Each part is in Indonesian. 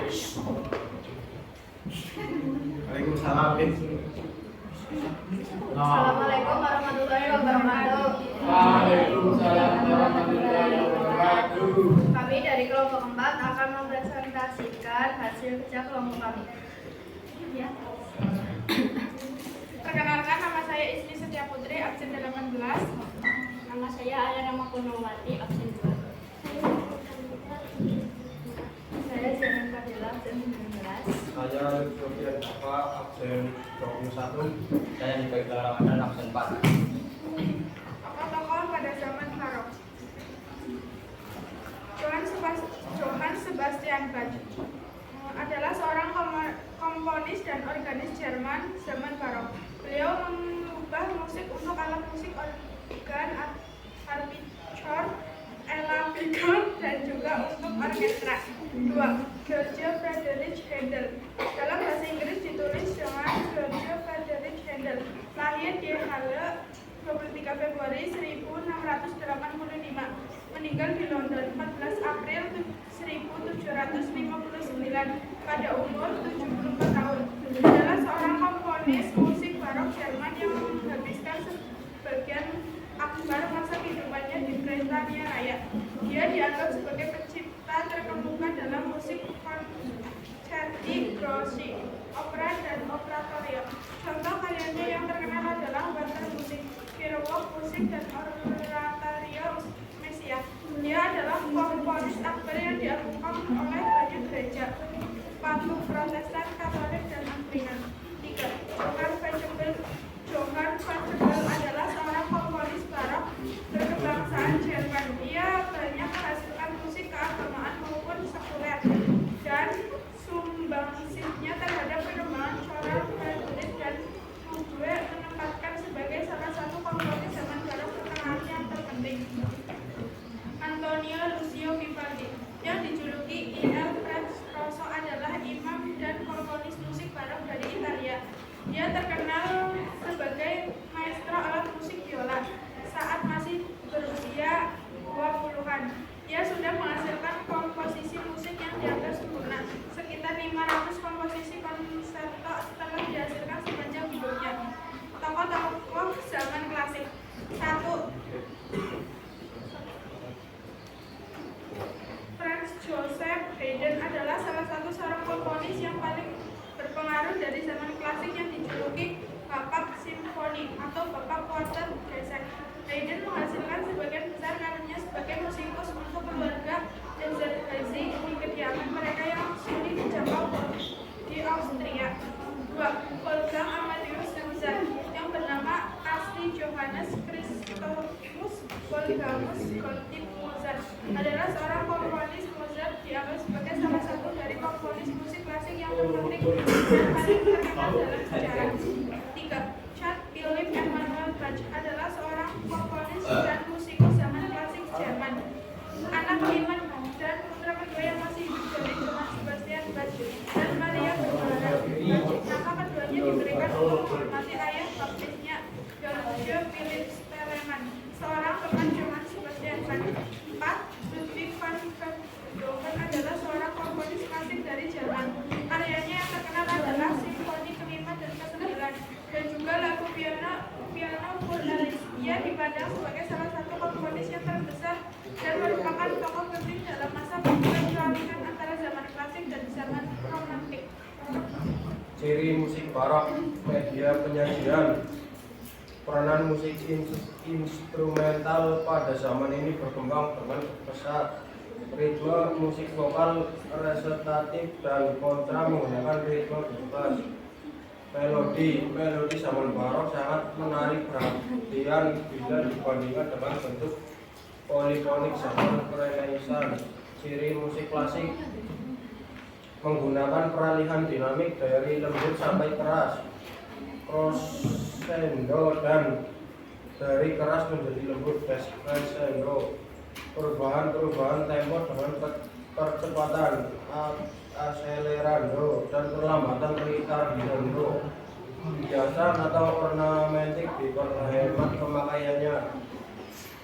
Waalaikumsalam. Assalamualaikum warahmatullahi wabarakatuh. Waalaikumsalam warahmatullahi wabarakatuh. Kami dari kelompok 4 akan mempresentasikan hasil kerja kelompok kami. Ya. Perkenalkan, nama saya Ismi Setia Putri, absen 18. Nama saya Ayana Makunawati, absen 2. Saya Janan Fadila, absen 19. Saya Sofian Apa, absen 21. Saya Nikola Ramadan, absen 4. Tokoh-tokoh pada zaman barok. Johann Sebastian Bach adalah seorang komponis dan organis Jerman zaman barok. Beliau mengubah musik untuk alat musik organ, harpsichord, elapigon, dan juga untuk orkestra. 2. George Friedrich Handel. Dalam bahasa Inggris ditulis dengan George Friedrich Handel. Lahir di Halle 23 Februari 1685. Meninggal di London 14 April 1759 pada umur 74 tahun. Adalah seorang komponis musik barok Jerman yang menghabiskan sebagian akbar masa kehidupannya di Britania Raya. Dia dianggap sebagai pencipta terkemuka dalam musik concerti grossi, opera dan oratorio. Contoh karyanya yang terkenal adalah Walter musik, Kirwok musik, dan oratorio Mesia. Dia adalah komponis akbar yang diagungkan oleh banyak gereja, patung Protestan, Katolik, dan Anglikan. 3. Johann van Johann adalah seorang komponis barok berkebangsaan Jerman. Dia banyak menghasilkan musik keagamaan maupun sekuler, dan sumbangsihnya terhadap perkembangan coral Frederick dan Mugge menempatkan sebagai salah satu komponis zaman barok terkenal yang terpenting. Antonio Lucio Vivaldi, yang dijuluki Il Prezzroso, adalah imam dan komponis musik barok dari Italia. Dia terkenal sebagai maestro alat musik biola saat masih berusia 20-an. Dia sudah menghasilkan komposisi musik yang dianggap sempurna. Sekitar 500 komposisi konserto telah dihasilkan sepanjang hidupnya. Tokoh-tokoh zaman klasik. 1. Franz Joseph Haydn adalah salah satu seorang komponis yang paling berpengaruh dari zaman klasik yang dijuluki Bapak Simfoni atau Bapak Quartet Gesang. Haydn menghasilkan sebagian besar karyanya sebagai musikus untuk keluarga Esterházy di kediaman mereka yang sulit dijangkau di Austria. 2. Wolfgang Amadeus Mozart, yang bernama asli Johannes Christophus Wolfgangus Gottlieb Mozart, adalah seorang komponis. Mozart dianggap sebagai salah satu dari komponis musik klasik yang terpenting dan paling terkenal dalam sejarah. 3. Chad Philipp Emanuel Bach adalah seorang komponis dan musikus zaman klasik Jerman. Anak kelima dan putra kedua yang masih hidup dari Johann Sebastian Bach dan Maria Barbara Bach. Nama keduanya diberikan untuk menghormati ayah baptisnya, George Philipp Telemann, seorang teman Johann Sebastian Bach. 4. Ludwig van Beethoven adalah seorang komponis klasik dari Jerman. Karyanya yang terkenal adalah Simfoni kelima dan ke-9 dan juga lagu piano for Alice. Dia dipandang sebagai salah satu komponis yang terbesar dan merupakan tokoh penting dalam masa peralihan antara zaman klasik dan zaman romantik. Ciri musik barok, media penyajian. Peranan musik instrumental pada zaman ini berkembang dengan pesat. Ritme musik vokal resitatif dan kontra menggunakan ritme bebas. Melodi zaman barok sangat menarik perhatian bila dibandingkan dengan bentuk polifonik zaman Renaissance. Ciri musik klasik menggunakan peralihan dinamik dari lembut sampai keras, crescendo, dan dari keras menjadi lembut, crescendo. Perubahan tempo dengan percepatan, accelerando, dan perlambatan retardando. Hiasan atau ornamentik diperhemat pemakaiannya.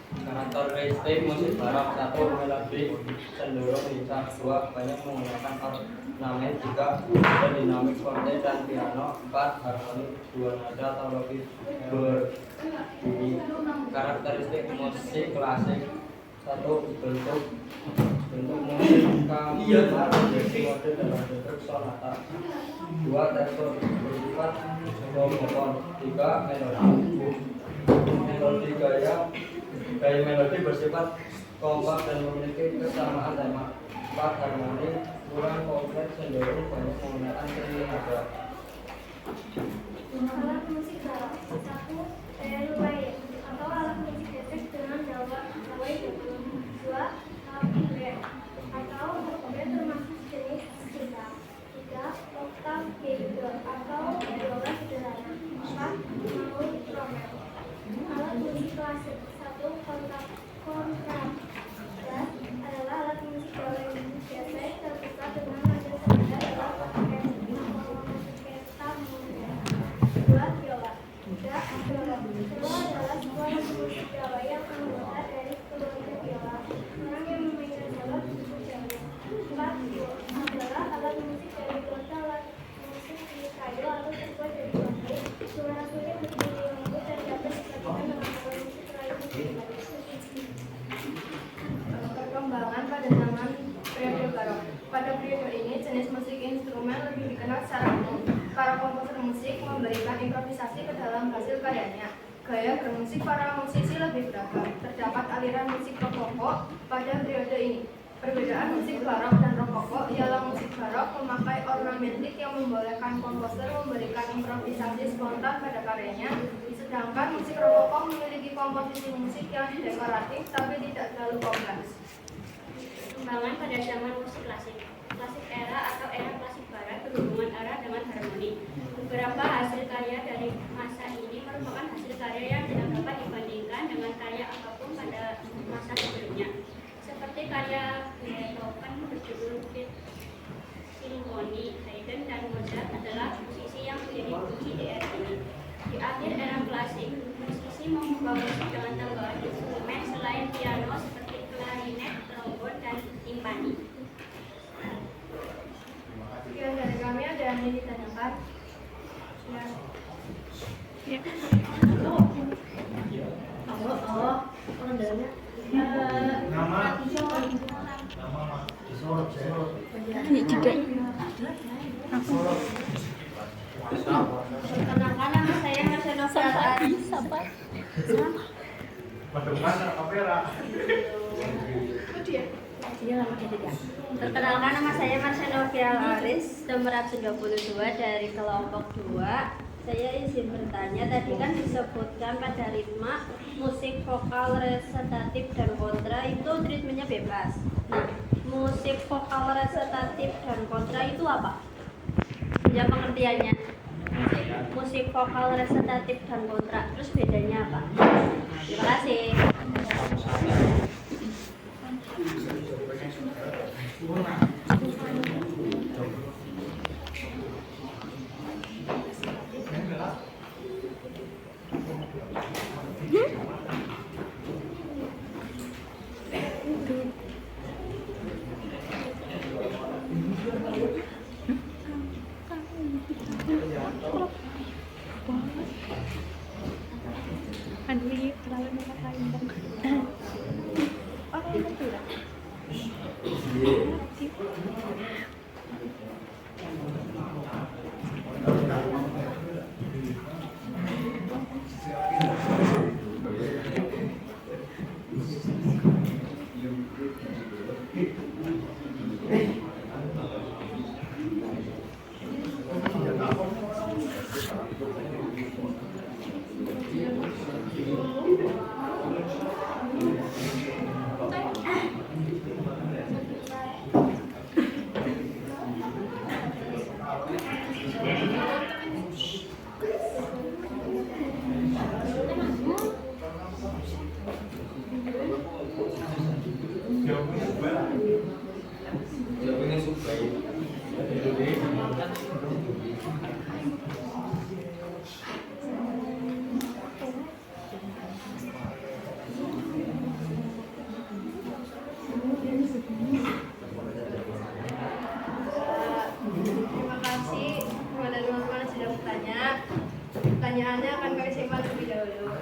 Karakteristik musik baroque 1. Melodi cenderung lincah. 2. Banyak menggunakan ornamen. 3. Ada dinamik forte dan piano. 4. Harmoni 2 nada atau lebih berbunyi. Karakteristik musik klasik 1. Bentuk musik gamelan menjadi mode dalam bentuk sonata. 2. Tekstur bersifat monoton. 3. Melodi gaya melodi bersifat kompak dan memiliki kesamaan tema. 4. Harmoni kurang kompleks, cenderung banyak menggunakan seni nada. Alat musik baroque 1. Ukulele atau alat musik gesek dengan gawai double. 2. Tablet atau tablet termasuk jenis gitar. 3. Oktav G2 atau biola sederhana. 4. Maut trompet. Alat musik klasik 1. Kontrabas adalah alat musik gamelan gesek terbuka dengan nada senada dalam orkestra muda. 2. Biola. 3. Cello. Cello adalah sebuah alat musik gamelan yang anggota dari keluarga biola. Orang yang memainkan cello disebut cello. 4. Bio adalah alat musik dari keluarga alat musik di kayu atau terbuat dari bambu. Suara sulit berdiri lembut dan dapat dipadukan dengan alat musik lain. Perkembangan pada zaman periode barok. Pada periode ini, jenis musik instrumen lebih dikenal secara umum. Para komposer musik memberikan improvisasi ke dalam hasil karyanya. Gaya bermusik para musisi lebih beragam. Terdapat aliran musik rokoko pada periode ini. Perbedaan musik barok dan rokoko ialah musik barok memakai ornamentik yang membolehkan komposer memberikan improvisasi spontan pada karyanya, sedangkan musik rokoko memiliki komposisi musik yang dekoratif tapi tidak terlalu kompleks. Perkembangan pada zaman musik klasik. Klasik era atau era klasik barat berhubungan erat dengan harmoni. Beberapa hasil karya dari masa ini merupakan hasil karya yang tidak dapat dibandingkan dengan karya apapun pada masa sebelumnya. Seperti karya Beethoven berjudul Fifth Symphony. Haydn dan Mozart adalah musisi yang menjadi kunci di era ini. Di akhir era klasik, musisi membuka musik dengan tambahan instrumen selain piano seperti klarinet, trombon, dan timpani. Sekian dari kami, ada yang ingin ditanyakan? Ya. Perkenalkan, nama saya Marcelo Aris. Perkenalkan, nama saya Marcelo Aris, nomor absen 22 dari kelompok 2. Saya izin bertanya, tadi kan disebutkan pada ritme musik vokal resitatif dan kontra itu ritmenya bebas. Nah, musik vokal resitatif dan kontra itu apa? Ya, pengertiannya. Musik vokal resitatif dan kontra, terus bedanya apa? Terima kasih. pertanyaannya akan kami simpan terlebih dahulu.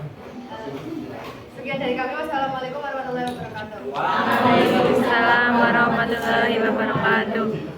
Sekian dari kami. Wassalamualaikum warahmatullahi wabarakatuh. Waalaikumsalam warahmatullahi wabarakatuh.